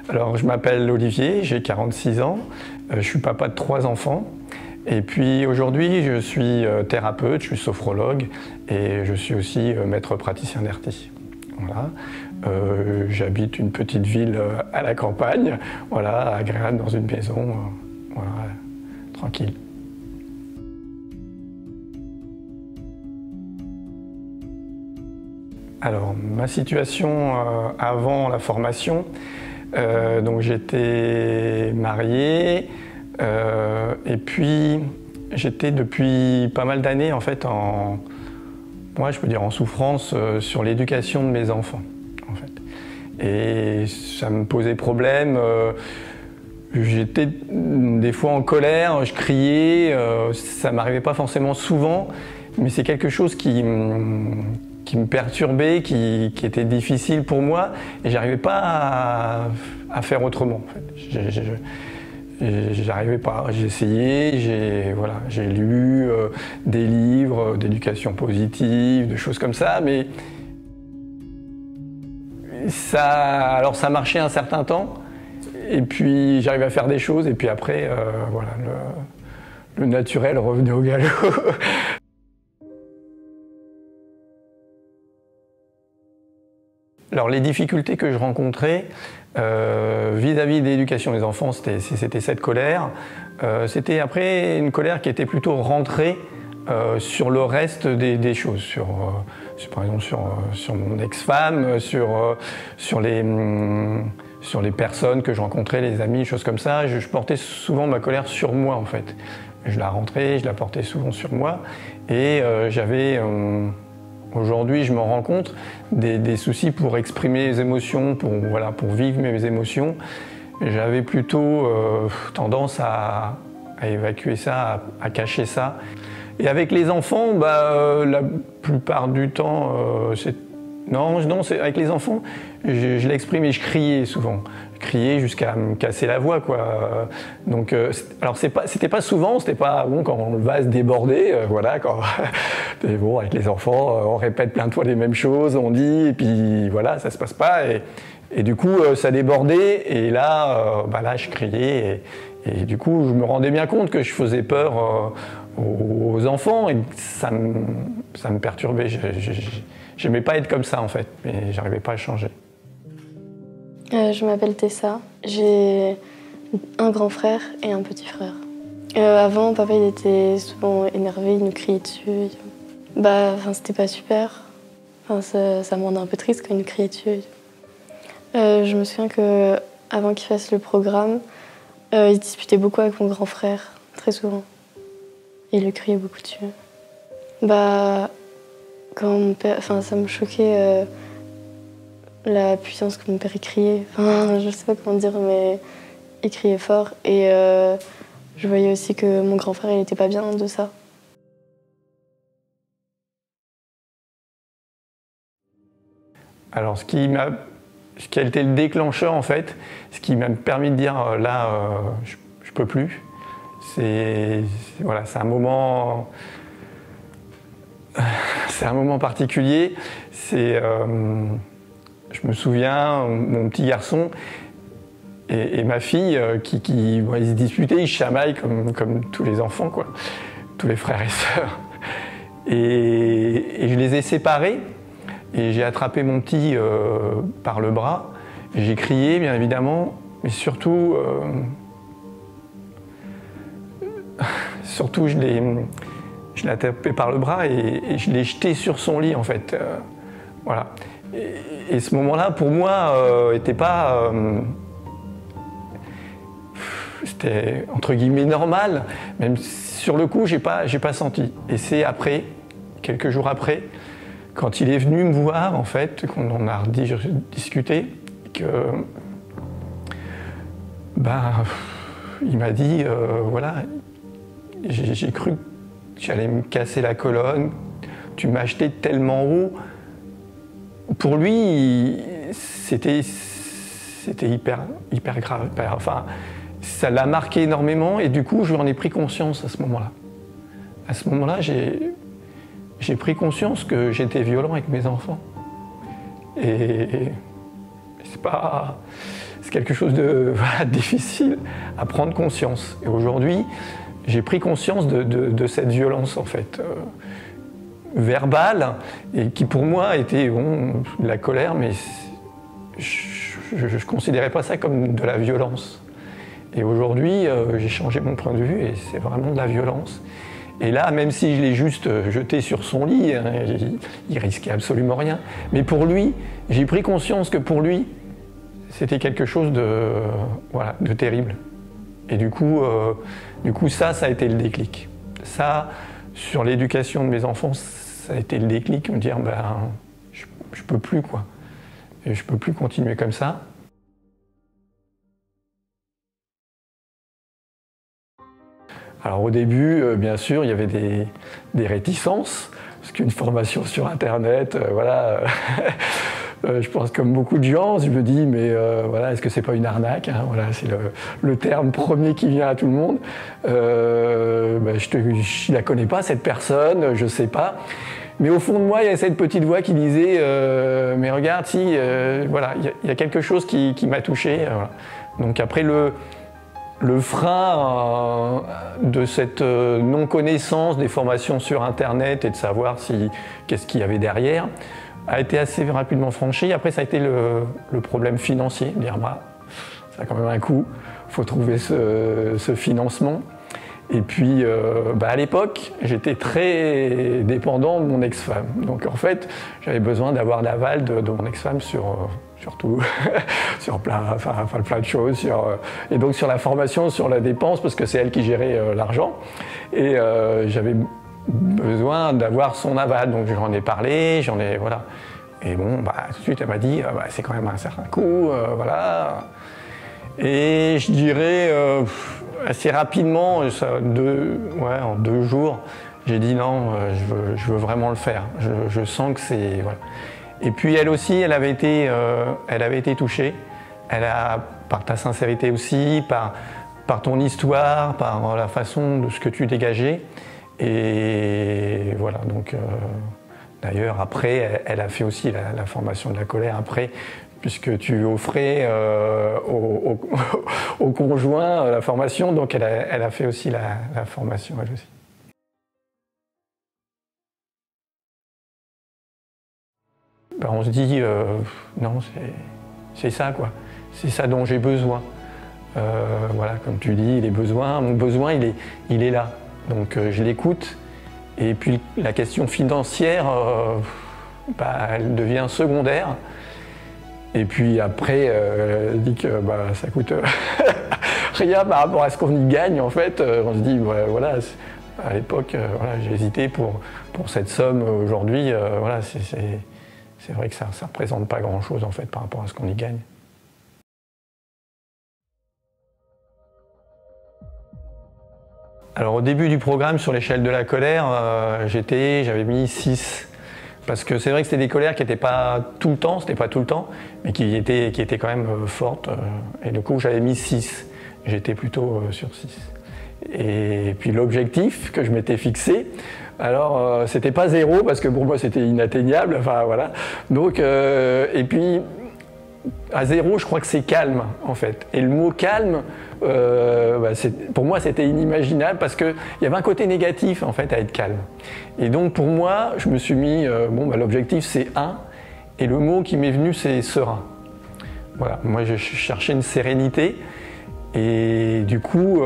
Alors, je m'appelle Olivier, j'ai 46 ans, je suis papa de 3 enfants. Et puis aujourd'hui, je suis thérapeute, je suis sophrologue et je suis aussi maître praticien d'RT. Voilà. J'habite une petite ville à la campagne, voilà, agréable dans une maison, voilà, tranquille. Alors, ma situation avant la formation, donc j'étais marié et puis j'étais depuis pas mal d'années en fait je peux dire en souffrance sur l'éducation de mes enfants en fait. Et ça me posait problème. J'étais des fois en colère, je criais, ça m'arrivait pas forcément souvent, mais c'est quelque chose qui me perturbait, qui était difficile pour moi, et j'arrivais pas à faire autrement. En fait. J'arrivais pas, j'ai essayé, j'ai lu des livres d'éducation positive, de choses comme ça, mais ça marchait un certain temps, et puis j'arrivais à faire des choses, et puis après, voilà, le naturel revenait au galop. Alors les difficultés que je rencontrais vis-à-vis de l'éducation des enfants, c'était cette colère. C'était après une colère qui était plutôt rentrée sur le reste des choses, par exemple sur mon ex-femme, sur les personnes que je rencontrais, les amis, choses comme ça. Je portais souvent ma colère sur moi en fait. Je la rentrais, je la portais souvent sur moi et j'avais... Aujourd'hui, je me rends compte des soucis pour exprimer mes émotions, pour vivre mes émotions. J'avais plutôt tendance à évacuer ça, à cacher ça. Et avec les enfants, la plupart du temps, avec les enfants, je l'exprimais, je criais souvent. Je criais jusqu'à me casser la voix, quoi. Donc, alors c'était pas souvent, c'était pas bon quand le vase débordait, voilà. Mais bon, avec les enfants, on répète plein de fois les mêmes choses, on dit, et puis voilà, ça se passe pas. Et du coup, ça débordait, et là, là, je criais, et du coup, je me rendais bien compte que je faisais peur aux enfants, et ça me perturbait. J'aimais pas être comme ça en fait, mais j'arrivais pas à changer. Je m'appelle Tessa, j'ai un grand frère et un petit frère. Avant, papa il était souvent énervé, il nous criait dessus. C'était pas super. Ça me rendait un peu triste quand il nous criait dessus. Je me souviens qu'avant qu'il fasse le programme, il disputait beaucoup avec mon grand frère, très souvent. Et il le criait beaucoup dessus. Quand mon père, ça me choquait la puissance que mon père criait. Je sais pas comment dire, mais il criait fort. Et je voyais aussi que mon grand frère, il était pas bien de ça. Alors, ce qui a été le déclencheur, en fait, ce qui m'a permis de dire je peux plus, c'est un moment. C'est un moment particulier. Je me souviens, mon petit garçon et ma fille ils se disputaient, ils se chamaillent comme tous les enfants, quoi, tous les frères et sœurs. Et je les ai séparés et j'ai attrapé mon petit par le bras. J'ai crié, bien évidemment, mais surtout je l'ai attrapé par le bras et je l'ai jeté sur son lit, en fait. Voilà. Et ce moment-là, pour moi, n'était pas... c'était, entre guillemets, normal. Même sur le coup, j'ai pas senti. Et c'est après, quelques jours après, quand il est venu me voir, en fait, qu'on en a discuté, que... il m'a dit, voilà, j'ai cru que j'allais me casser la colonne, tu m'as jeté tellement haut. Pour lui, c'était hyper grave. Enfin, ça l'a marqué énormément et du coup, je lui en ai pris conscience à ce moment-là. À ce moment-là, j'ai pris conscience que j'étais violent avec mes enfants. Et c'est quelque chose de voilà, difficile à prendre conscience. Et aujourd'hui, j'ai pris conscience de cette violence, en fait, verbale, et qui pour moi était bon, de la colère, mais je ne considérais pas ça comme de la violence. Et aujourd'hui, j'ai changé mon point de vue et c'est vraiment de la violence. Et là, même si je l'ai juste jeté sur son lit, hein, il risquait absolument rien. Mais pour lui, j'ai pris conscience que pour lui, c'était quelque chose de, voilà, de terrible. Et du coup, ça a été le déclic. Ça, sur l'éducation de mes enfants, ça a été le déclic, me dire, ben, je peux plus, quoi. Et je peux plus continuer comme ça. Alors au début, bien sûr, il y avait des réticences, parce qu'une formation sur Internet, voilà, je pense comme beaucoup de gens, je me dis, mais voilà, est-ce que c'est pas une arnaque, hein, voilà, c'est le terme premier qui vient à tout le monde. Ben, je la connais pas, cette personne, je sais pas. Mais au fond de moi, il y a cette petite voix qui disait, mais regarde, si, voilà, il y a quelque chose qui m'a touché. Voilà. Donc après le frein de cette non-connaissance des formations sur Internet et de savoir qu'est-ce qu'il y avait derrière a été assez rapidement franchi. Après, ça a été le problème financier, dire bah, ça a quand même un coût, il faut trouver ce financement. Et puis, bah à l'époque, j'étais très dépendant de mon ex-femme. Donc en fait, j'avais besoin d'avoir l'aval de mon ex-femme sur tout, sur plein de choses. Et donc sur la formation, sur la dépense, parce que c'est elle qui gérait l'argent. Et j'avais besoin d'avoir son aval. Donc j'en ai parlé, voilà. Et bon, bah, tout de suite, elle m'a dit, bah, c'est quand même un certain coût, voilà. Et je dirais assez rapidement, en 2 jours, j'ai dit non, je veux vraiment le faire. Je sens que c'est... Voilà. Et puis elle aussi, elle avait été touchée. Par ta sincérité aussi, par ton histoire, par la façon de ce que tu dégageais. Et voilà, donc... D'ailleurs, après, elle a fait aussi la formation de la colère après, puisque tu offrais au conjoint la formation, donc elle a fait aussi la formation elle aussi. Ben, on se dit, non, c'est ça quoi, c'est ça dont j'ai besoin. Voilà, comme tu dis, les besoins, mon besoin il est là, donc je l'écoute. Et puis la question financière, bah, elle devient secondaire. Et puis après, elle dit que bah, ça coûte rien par rapport à ce qu'on y gagne. En fait, on se dit, voilà, à l'époque, voilà, j'ai hésité pour cette somme. Aujourd'hui, voilà, c'est vrai que ça ne représente pas grand-chose en fait par rapport à ce qu'on y gagne. Alors au début du programme sur l'échelle de la colère, j'avais mis 6. Parce que c'est vrai que c'était des colères qui n'étaient pas tout le temps, mais qui étaient quand même fortes. Et du coup j'avais mis 6. J'étais plutôt sur 6. Et puis l'objectif que je m'étais fixé, alors c'était pas 0 parce que pour moi c'était inatteignable, enfin voilà. Donc, et puis à 0 je crois que c'est calme en fait. Et le mot calme, bah, pour moi c'était inimaginable parce qu'il y avait un côté négatif en fait à être calme. Et donc pour moi je me suis mis, bon bah, l'objectif c'est 1 et le mot qui m'est venu c'est serein. Voilà, moi je cherchais une sérénité et du coup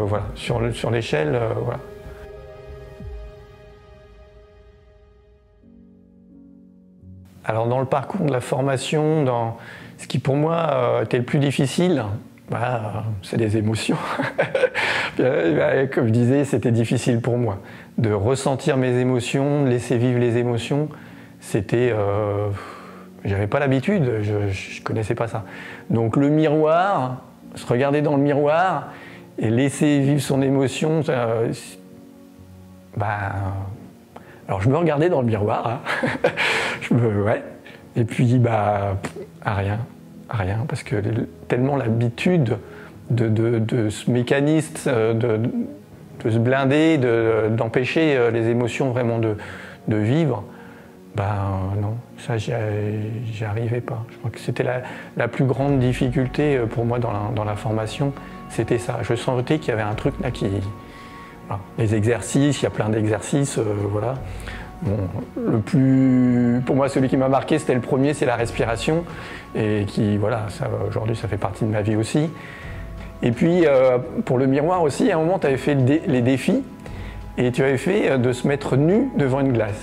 voilà, sur l'échelle, voilà. Alors dans le parcours de la formation, dans ce qui pour moi était le plus difficile, bah, c'est les émotions. Comme je disais, c'était difficile pour moi. De ressentir mes émotions, de laisser vivre les émotions, c'était... j'avais pas l'habitude, je connaissais pas ça. Donc le miroir, se regarder dans le miroir et laisser vivre son émotion, bah, alors je me regardais dans le miroir, hein. Ouais. Et puis bah, à rien, parce que tellement l'habitude de ce mécanisme, de se blinder, d'empêcher les émotions vraiment de vivre, Non, ça j'y arrivais pas. Je crois que c'était la plus grande difficulté pour moi dans la formation, c'était ça. Je sentais qu'il y avait un truc là qui... Voilà. Les exercices, il y a plein d'exercices, voilà. Bon, pour moi, celui qui m'a marqué, c'était le premier, c'est la respiration, et qui, voilà, aujourd'hui, ça fait partie de ma vie aussi. Et puis, pour le miroir aussi, à un moment, tu avais fait les défis, et tu avais fait de se mettre nu devant une glace.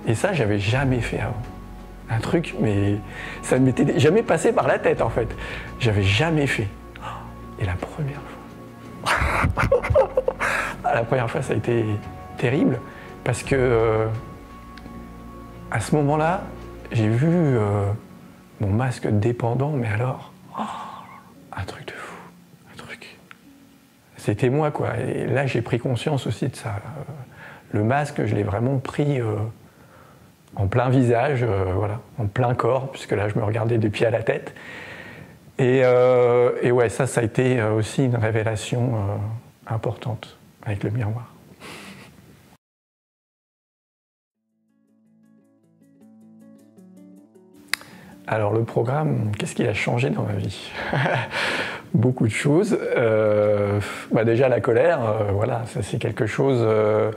Et ça, j'avais jamais fait avant. Un truc, mais ça ne m'était jamais passé par la tête, en fait. J'avais jamais fait. Et la première fois... la première fois, ça a été terrible, parce que à ce moment-là, j'ai vu mon masque dépendant, mais alors, un truc de fou, un truc. C'était moi, quoi. Et là, j'ai pris conscience aussi de ça. Le masque, je l'ai vraiment pris en plein visage, voilà, en plein corps, puisque là, je me regardais des pieds à la tête. Et ouais, ça a été aussi une révélation importante avec le miroir. Alors le programme, qu'est-ce qui a changé dans ma vie? Beaucoup de choses. Déjà la colère, voilà, ça c'est quelque chose de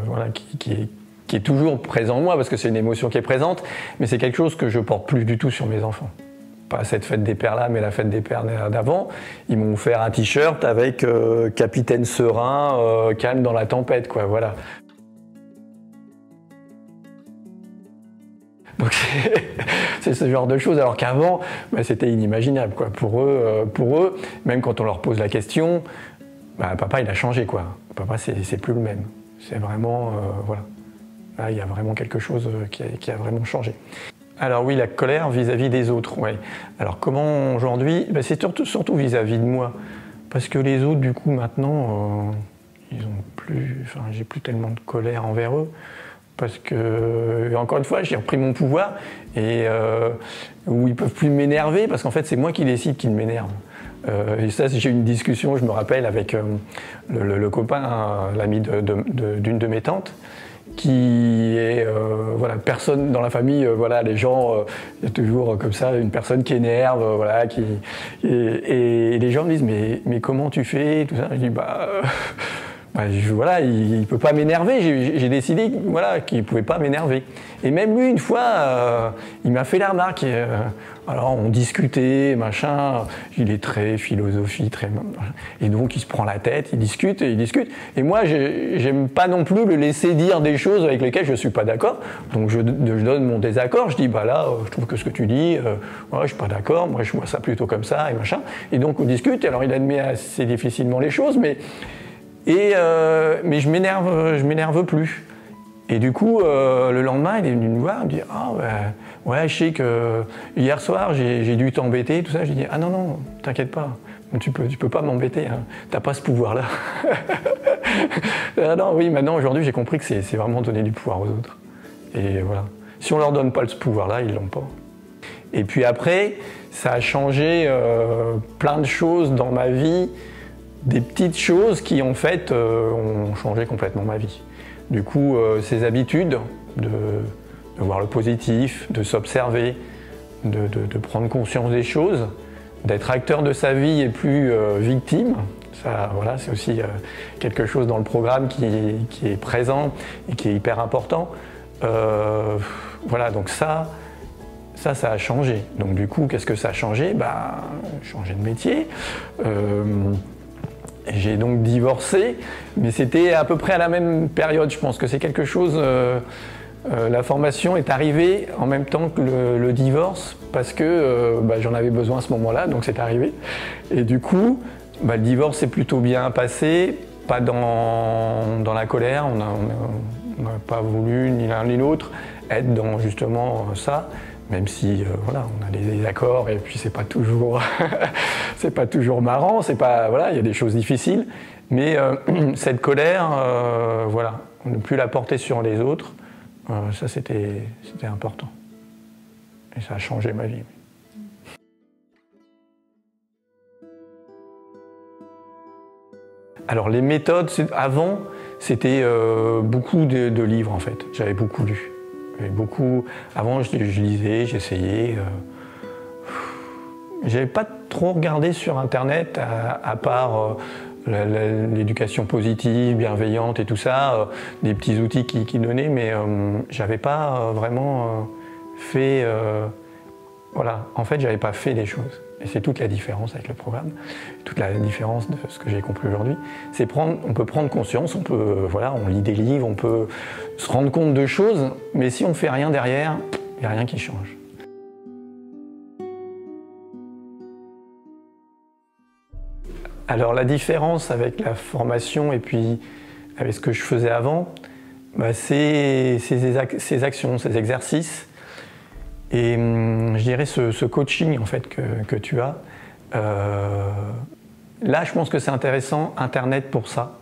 voilà, qui est toujours présent en moi, parce que c'est une émotion qui est présente, mais c'est quelque chose que je porte plus du tout sur mes enfants. Pas cette fête des pères là, mais la fête des pères d'avant. Ils m'ont offert un t-shirt avec Capitaine serein, calme dans la tempête, quoi, voilà. Donc c'est ce genre de choses, alors qu'avant, c'était inimaginable, quoi. Pour eux, même quand on leur pose la question, papa il a changé, quoi. Papa c'est plus le même. C'est vraiment, voilà. Là il y a vraiment quelque chose qui a vraiment changé. Alors oui, la colère vis-à-vis des autres, ouais. Alors comment aujourd'hui, c'est surtout vis-à-vis de moi. Parce que les autres, du coup, maintenant, ils ont plus, j'ai plus tellement de colère envers eux. Parce que, encore une fois, j'ai repris mon pouvoir et où ils ne peuvent plus m'énerver, parce qu'en fait, c'est moi qui décide qu'ils m'énervent. Et ça, j'ai eu une discussion, je me rappelle, avec le copain, l'ami d'une de mes tantes, qui est, voilà, personne dans la famille, voilà, les gens, il y a toujours comme ça une personne qui énerve, voilà, et les gens me disent, mais comment tu fais, tout ça. Je dis, voilà, il ne peut pas m'énerver, j'ai décidé, voilà, qu'il ne pouvait pas m'énerver. Et même lui, une fois, il m'a fait la remarque. Alors on discutait, machin, il est très philosophie, très... Et donc il se prend la tête, il discute. Et moi, j'aime pas non plus le laisser dire des choses avec lesquelles je ne suis pas d'accord. Donc je donne mon désaccord, je dis, là, je trouve que ce que tu dis, ouais, je suis pas d'accord, moi je vois ça plutôt comme ça, et machin. Et donc on discute, alors il admet assez difficilement les choses, mais je m'énerve plus. Et du coup, le lendemain, il est venu me voir, il me dit, ouais, je sais que hier soir, j'ai dû t'embêter, tout ça. Je lui dis, ah non, t'inquiète pas, tu peux pas m'embêter, hein. T'as pas ce pouvoir-là. Ah non, oui, maintenant, aujourd'hui, j'ai compris que c'est vraiment donner du pouvoir aux autres. Et voilà. Si on leur donne pas ce pouvoir-là, ils l'ont pas. Et puis après, ça a changé plein de choses dans ma vie, des petites choses qui, en fait, ont changé complètement ma vie. Du coup, ces habitudes de voir le positif, de s'observer, de prendre conscience des choses, d'être acteur de sa vie et plus victime, ça, voilà, c'est aussi quelque chose dans le programme qui est présent et qui est hyper important. Voilà, donc ça a changé. Donc du coup, qu'est-ce que ça a changé? Changer de métier. J'ai donc divorcé, mais c'était à peu près à la même période. Je pense que c'est quelque chose... la formation est arrivée en même temps que le divorce, parce que j'en avais besoin à ce moment-là, donc c'est arrivé. Et du coup, le divorce s'est plutôt bien passé, pas dans la colère. On n'a pas voulu, ni l'un ni l'autre, être dans justement ça. Même si voilà, on a des désaccords et puis c'est pas toujours c'est pas toujours marrant, voilà, il y a des choses difficiles, mais cette colère, voilà, ne plus la porter sur les autres, ça c'était important et ça a changé ma vie. Alors les méthodes, avant c'était beaucoup de livres en fait. J'avais beaucoup lu. Avant, je lisais, j'essayais. J'avais pas trop regardé sur Internet, à part l'éducation positive, bienveillante et tout ça, des petits outils qui donnaient, mais j'avais pas vraiment fait. Voilà, en fait, j'avais pas fait les choses. Et c'est toute la différence avec le programme, toute la différence de ce que j'ai compris aujourd'hui. On peut prendre conscience, on lit des livres, on peut se rendre compte de choses, mais si on fait rien derrière, il n'y a rien qui change. Alors la différence avec la formation et puis avec ce que je faisais avant, c'est ces actions, ces exercices. Et je dirais ce coaching en fait que tu as, là je pense que c'est intéressant Internet pour ça,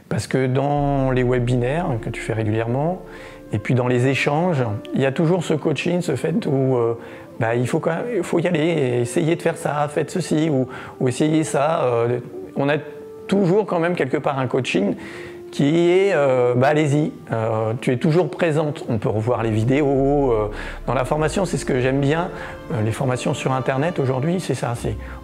parce que dans les webinaires que tu fais régulièrement, et puis dans les échanges, il y a toujours ce coaching, ce fait où il faut y aller, et essayer de faire ça, faites ceci, ou essayer ça. On a toujours quand même quelque part un coaching qui est allez-y, tu es toujours présente, on peut revoir les vidéos. Dans la formation, c'est ce que j'aime bien, les formations sur Internet aujourd'hui, c'est ça,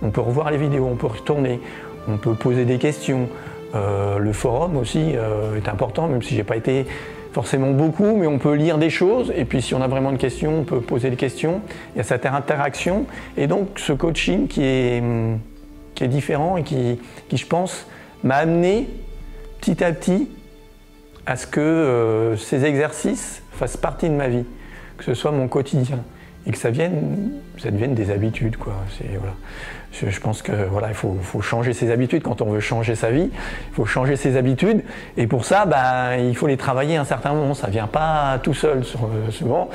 on peut revoir les vidéos, on peut retourner, on peut poser des questions. Le forum aussi est important, même si j'ai pas été forcément beaucoup, mais on peut lire des choses, et puis si on a vraiment une question, on peut poser des questions, il y a cette interaction, et donc ce coaching qui est différent et qui je pense, m'a amené petit à petit à ce que ces exercices fassent partie de ma vie, que ce soit mon quotidien et que ça devienne des habitudes, quoi. Voilà. Je pense que voilà, il faut changer ses habitudes. Quand on veut changer sa vie, il faut changer ses habitudes, et pour ça il faut les travailler à un certain moment. Ça ne vient pas tout seul souvent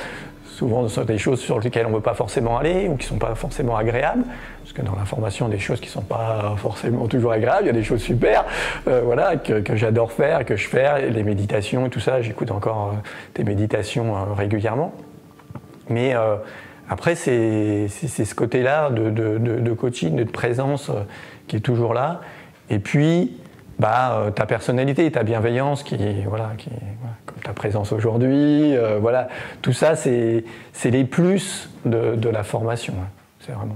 ce sont des choses sur lesquelles on ne veut pas forcément aller ou qui ne sont pas forcément agréables, parce que dans l'information, il y a des choses qui ne sont pas forcément toujours agréables, il y a des choses super que j'adore faire, que je fais, les méditations et tout ça, j'écoute encore tes méditations régulièrement. Mais après, c'est ce côté-là de coaching, de présence qui est toujours là, et puis ta personnalité, ta bienveillance comme ta présence aujourd'hui, tout ça c'est les plus de la formation, hein. C'est vraiment.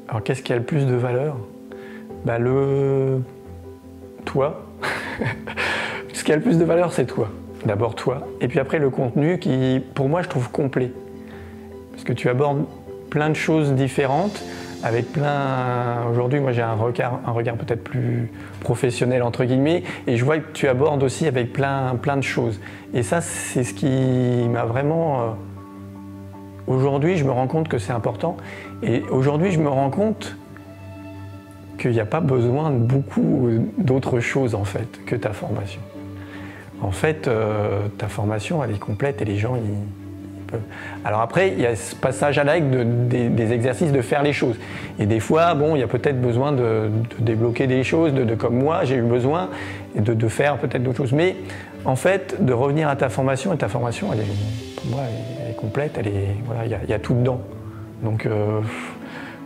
Alors qu'est-ce qui a le plus de valeur? Toi. Ce qui a le plus de valeur, c'est toi. D'abord toi, et puis après le contenu qui, pour moi, je trouve complet, parce que tu abordes plein de choses différentes, avec aujourd'hui, moi j'ai un regard peut-être plus professionnel entre guillemets, et je vois que tu abordes aussi avec plein de choses. Et ça, c'est ce qui m'a vraiment... Aujourd'hui, je me rends compte que c'est important, et aujourd'hui, je me rends compte qu'il n'y a pas besoin de beaucoup d'autres choses en fait que ta formation. En fait, ta formation, elle est complète et les gens, ils peuvent... Alors après, il y a ce passage à l'acte des exercices, de faire les choses. Et des fois, il y a peut-être besoin de débloquer des choses, comme moi, j'ai eu besoin de faire peut-être d'autres choses. Mais en fait, de revenir à ta formation, et ta formation, pour moi, elle est complète, il y a tout dedans. Donc,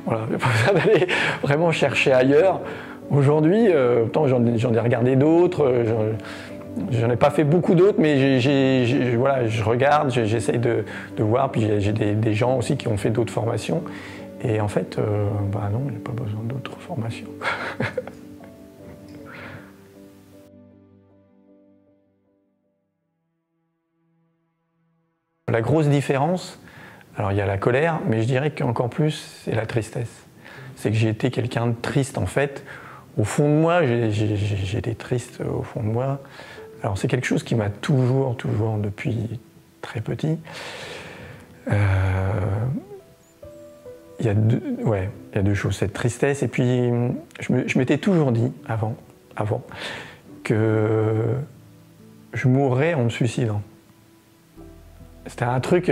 voilà, il n'y a pas besoin d'aller vraiment chercher ailleurs. Aujourd'hui, j'en ai regardé d'autres. J'en ai pas fait beaucoup d'autres, mais je regarde, j'essaye de voir, puis j'ai des gens aussi qui ont fait d'autres formations. Et en fait, non, il n'y a pas besoin d'autres formations. La grosse différence, alors il y a la colère, mais je dirais qu'encore plus, c'est la tristesse. C'est que j'ai été quelqu'un de triste en fait. Au fond de moi, j'ai été triste au fond de moi. Alors c'est quelque chose qui m'a toujours, depuis très petit. Il y a deux choses, cette tristesse, et puis je m'étais toujours dit avant que je mourrais en me suicidant. C'était un truc,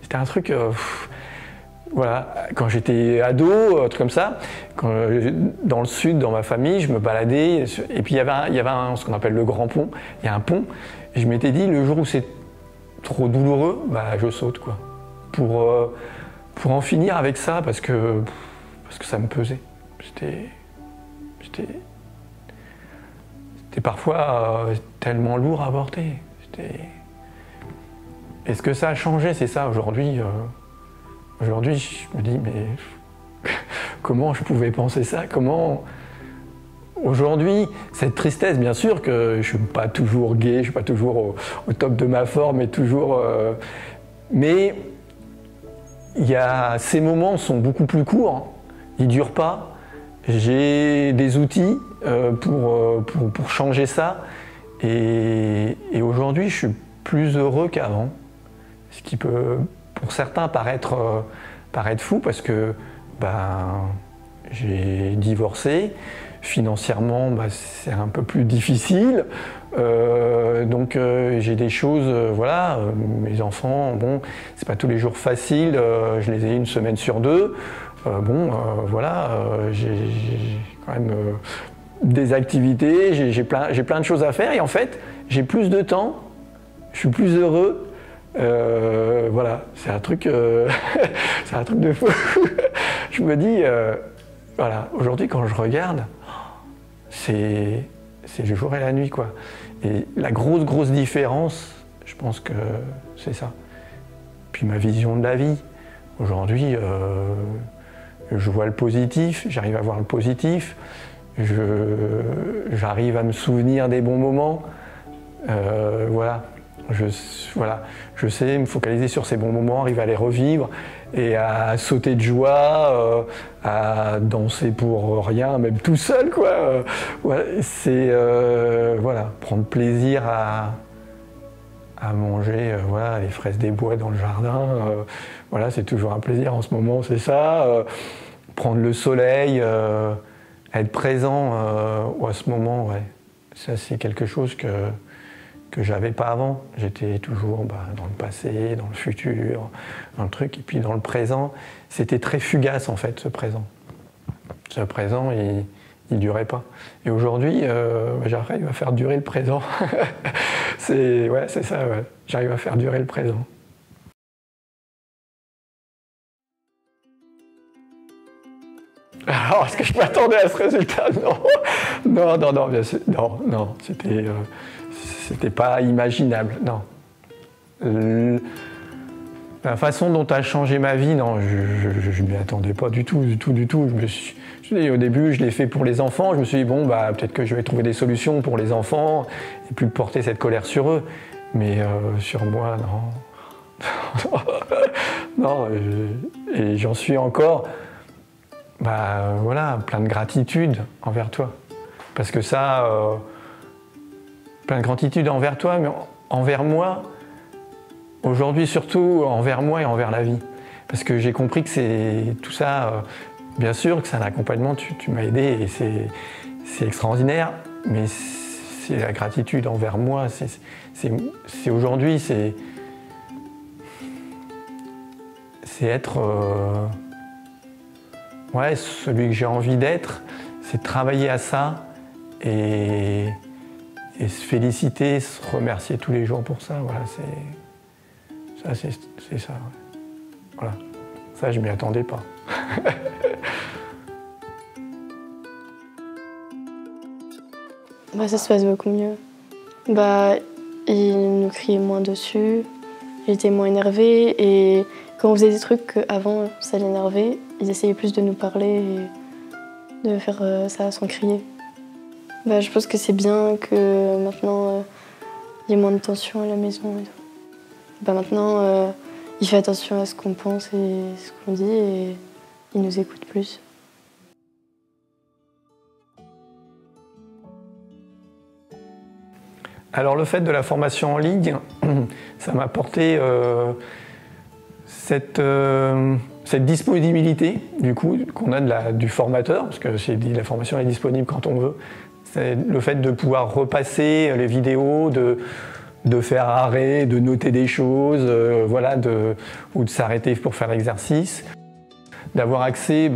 C'était un truc, quand j'étais ado, un truc comme ça, dans le sud, dans ma famille, je me baladais, et puis il y avait ce qu'on appelle le grand pont, il y a un pont, et je m'étais dit, le jour où c'est trop douloureux, je saute, quoi, pour en finir avec ça, parce que parce que ça me pesait. C'était parfois tellement lourd à porter. Est-ce que ça a changé? C'est ça aujourd'hui. Aujourd'hui, je me dis, mais comment je pouvais penser ça? Comment... Aujourd'hui, cette tristesse, bien sûr que je ne suis pas toujours gai, je ne suis pas toujours au top de ma forme, et toujours, mais ces moments sont beaucoup plus courts, ils ne durent pas. J'ai des outils pour changer ça, et aujourd'hui, je suis plus heureux qu'avant. Ce qui peut, pour certains, paraître fou, parce que j'ai divorcé. Financièrement, c'est un peu plus difficile. Donc j'ai des choses, voilà, mes enfants, bon, c'est pas tous les jours facile, je les ai une semaine sur deux. Voilà, j'ai quand même des activités, j'ai plein de choses à faire, et en fait, j'ai plus de temps, je suis plus heureux. Voilà, c'est un truc de fou. Je me dis, voilà, aujourd'hui quand je regarde, c'est le jour et la nuit, quoi. Et la grosse différence, je pense que c'est ça. Puis ma vision de la vie. Aujourd'hui, je vois le positif, j'arrive à voir le positif, j'arrive à me souvenir des bons moments. Voilà. Je sais me focaliser sur ces bons moments, arriver à les revivre et à sauter de joie, à danser pour rien, même tout seul, quoi. Voilà, c'est voilà, prendre plaisir à manger voilà, les fraises des bois dans le jardin. Voilà, c'est toujours un plaisir en ce moment, c'est ça. Prendre le soleil, être présent à ce moment, ouais. Ça, c'est quelque chose que j'avais pas avant. J'étais toujours dans le passé, dans le futur, dans le truc, et puis dans le présent. C'était très fugace, en fait, ce présent. Ce présent, il durait pas. Et aujourd'hui, j'arrive à faire durer le présent. C'est ça, ouais. J'arrive à faire durer le présent. Alors, est-ce que je m'attendais à ce résultat? Non, bien sûr, non, c'était pas imaginable, non. La façon dont a changé ma vie, non, je m'y attendais pas du tout. Au début, je l'ai fait pour les enfants. Je me suis dit, bon, peut-être que je vais trouver des solutions pour les enfants et plus porter cette colère sur eux. Mais sur moi, non. Non, et j'en suis encore, voilà, plein de gratitude envers toi. Parce que ça, plein de gratitude envers toi, mais envers moi, aujourd'hui surtout envers moi et envers la vie. Parce que j'ai compris que c'est tout ça, bien sûr que c'est un accompagnement, tu m'as aidé et c'est extraordinaire, mais c'est la gratitude envers moi, c'est aujourd'hui, c'est être ouais, celui que j'ai envie d'être, c'est travailler à ça et se féliciter, se remercier tous les jours pour ça. Voilà, c'est ça. Ouais. Voilà. Ça, je m'y attendais pas. Ça se passe beaucoup mieux. Il nous criait moins dessus, il était moins énervé, et quand on faisait des trucs qu'avant ça l'énervait, il essayait plus de nous parler et de faire ça sans crier. Je pense que c'est bien que maintenant il y ait moins de tension à la maison et tout. Maintenant il fait attention à ce qu'on pense et ce qu'on dit, et il nous écoute plus. Alors le fait de la formation en ligne, ça m'a apporté cette disponibilité du coup qu'on a du formateur, parce que j'ai dit la formation est disponible quand on veut. C'est le fait de pouvoir repasser les vidéos, de faire arrêt, de noter des choses, voilà, ou de s'arrêter pour faire l'exercice. D'avoir accès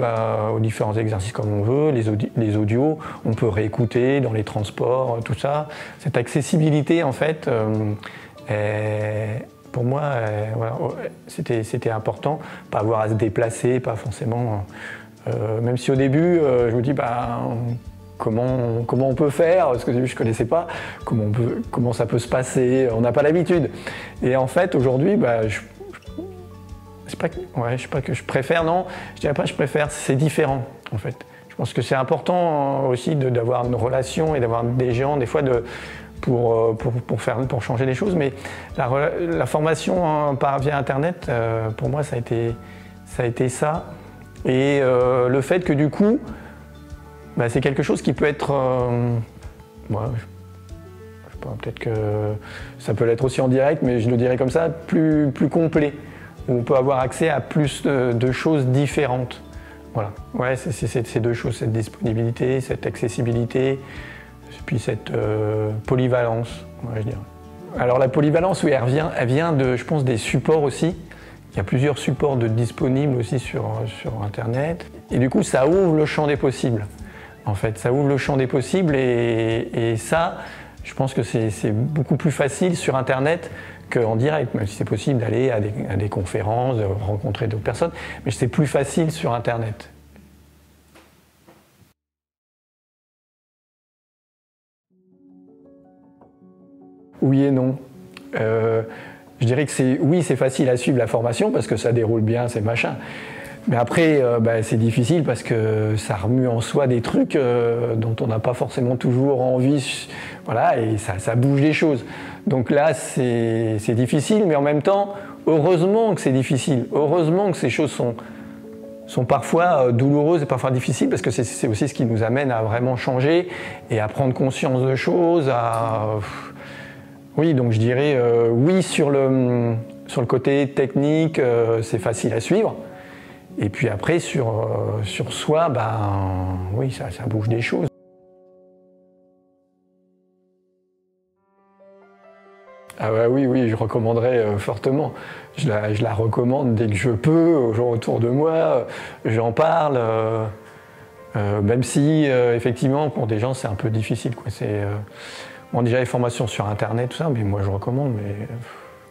aux différents exercices comme on veut, les audios, on peut réécouter dans les transports, tout ça. Cette accessibilité, en fait, pour moi, voilà, c'était important. Pas avoir à se déplacer, pas forcément Même si au début, je me dis, bah, comment on peut faire, parce qu'au début je ne connaissais pas, comment ça peut se passer, on n'a pas l'habitude. Et en fait, aujourd'hui, bah, c'est pas que je préfère, non, je dirais pas que je préfère, c'est différent en fait. Je pense que c'est important aussi d'avoir une relation et d'avoir des gens, des fois, pour changer les choses. Mais la formation via Internet, pour moi, ça a été ça. Et le fait que du coup, bah, c'est quelque chose qui peut être, je sais pas, peut-être que ça peut l'être aussi en direct, mais je le dirais comme ça, plus complet, où on peut avoir accès à plus de choses différentes. Voilà, ouais, c'est ces deux choses, cette disponibilité, cette accessibilité, et puis cette polyvalence, ouais, je dirais. Alors la polyvalence, oui, elle vient de, je pense, des supports aussi. Il y a plusieurs supports disponibles aussi sur Internet. Et du coup, ça ouvre le champ des possibles. En fait, ça ouvre le champ des possibles et ça, je pense que c'est beaucoup plus facile sur Internet qu'en direct, même si c'est possible d'aller à des conférences, de rencontrer d'autres personnes, mais c'est plus facile sur Internet. Oui et non. Je dirais que oui, c'est facile à suivre la formation parce que ça déroule bien, c'est machin. Mais après, bah, c'est difficile parce que ça remue en soi des trucs dont on n'a pas forcément toujours envie, voilà, et ça bouge les choses. Donc là, c'est difficile, mais en même temps, heureusement que c'est difficile. Heureusement que ces choses sont parfois douloureuses et parfois difficiles parce que c'est aussi ce qui nous amène à vraiment changer et à prendre conscience de choses, Oui, donc je dirais oui sur le côté technique, c'est facile à suivre. Et puis après, sur soi, ben, oui, ça bouge des choses. Ah bah oui, je recommanderais fortement. Je la recommande dès que je peux, aux gens autour de moi, j'en parle. Même si, effectivement, pour des gens, c'est un peu difficile, quoi. Bon, déjà les formations sur Internet, tout ça, mais moi je recommande, mais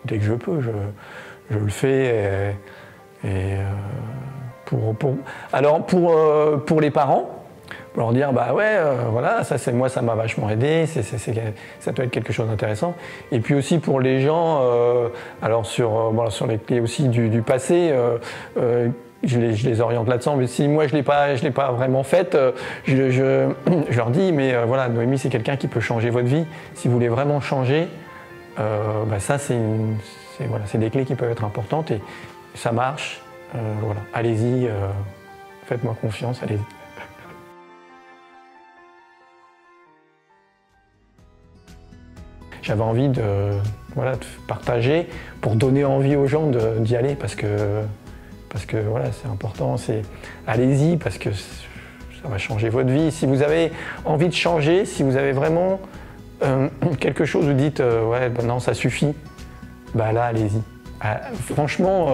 dès que je peux, je le fais. Alors pour les parents, pour leur dire bah ouais, voilà, moi ça m'a vachement aidé, ça doit être quelque chose d'intéressant. Et puis aussi pour les gens, alors sur les clés aussi du passé. Je les oriente là-dedans, mais si moi je l'ai pas vraiment faite, je leur dis mais voilà, Noémie c'est quelqu'un qui peut changer votre vie. Si vous voulez vraiment changer, bah ça c'est des clés qui peuvent être importantes et ça marche. Voilà, allez-y, faites-moi confiance, allez-y. J'avais envie de partager pour donner envie aux gens d'y aller parce que voilà, c'est important, allez-y parce que ça va changer votre vie. Si vous avez envie de changer, si vous avez vraiment quelque chose, vous dites ouais, ben non, ça suffit, bah là, allez-y. Franchement,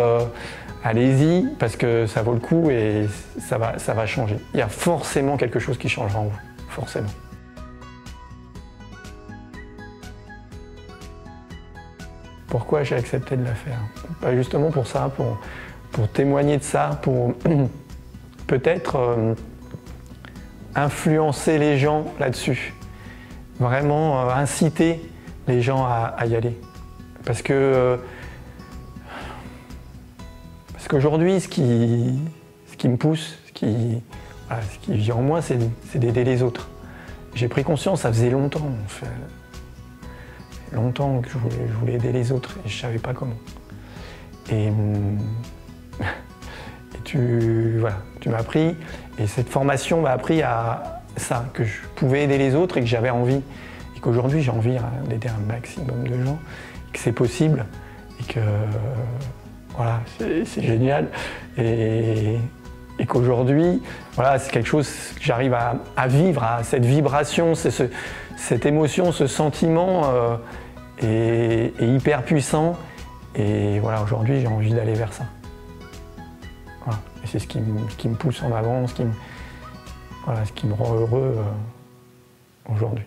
allez-y parce que ça vaut le coup et ça va changer. Il y a forcément quelque chose qui changera en vous, forcément. Pourquoi j'ai accepté de la faire? Bah justement pour ça, pour témoigner de ça, pour peut-être influencer les gens là-dessus. Vraiment inciter les gens à y aller. Parce qu'aujourd'hui, ce qui me pousse, ce qui vit en moi, c'est d'aider les autres. J'ai pris conscience, ça faisait longtemps, que je voulais aider les autres et je ne savais pas comment. Et tu m'as appris, et cette formation m'a appris à ça, que je pouvais aider les autres et que j'avais envie. Et qu'aujourd'hui, j'ai envie d'aider un maximum de gens, que c'est possible et que voilà, c'est génial. Et qu'aujourd'hui, voilà, c'est quelque chose que j'arrive à vivre, à cette vibration, cette émotion, ce sentiment est hyper puissant. Et voilà, aujourd'hui, j'ai envie d'aller vers ça. Voilà. Et c'est ce qui me pousse en avant, ce qui me rend heureux aujourd'hui.